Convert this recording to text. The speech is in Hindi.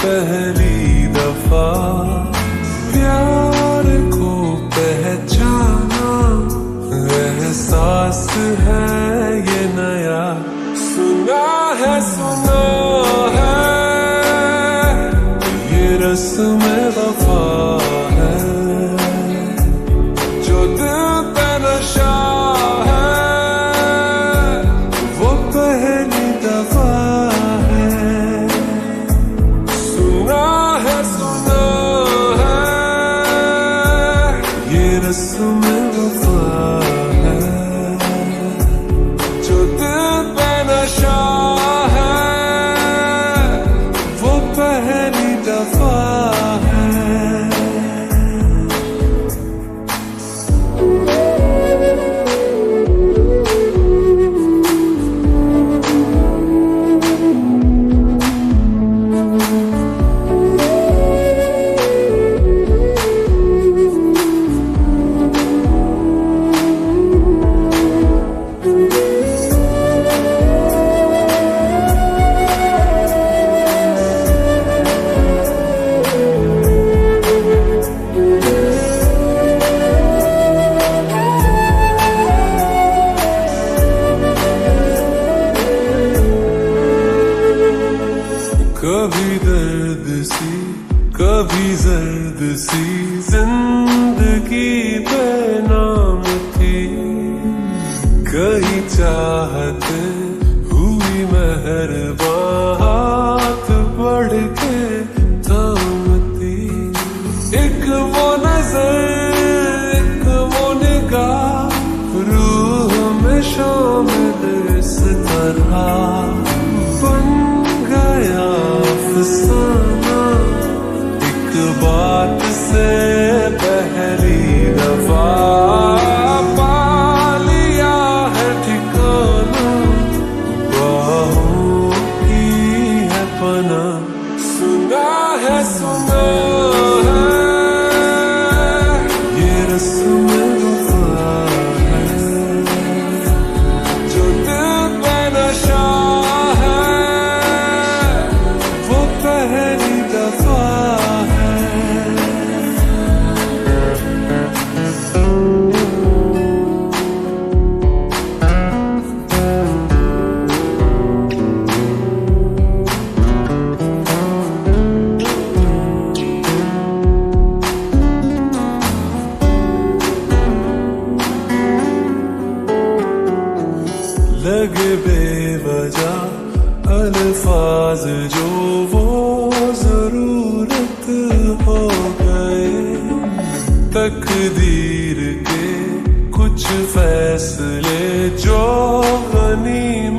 पहली दफा प्यार को पहचाना, एहसास है ये नया, सुना है ये रस्म वफा है, जो दिल पे नशा है वो पहली दफा है, सुना है ये रस्म वफा है, जो दिल पे नशा है वो पहली दफा है। कभी दर्द सी कभी जर्द सी जिंदगी बेनाम थी, कहीं चाहते हुई मेहरबान हाथ बढ़ के थामती, एक वो नजर एक वो निगाह रूह में शामिल इस तरह बन गया अफसाना, एक बात से पहली दफा पा लिया है ठिकाना, बाहों की है पना, सुना है ये रस्म वफा है, जो दिल पे नशा पहली दफा है। लगे बेवजह अल्फाज जो वो जरूरत हो गए, तकदीर के कुछ फैसले जो गनीमत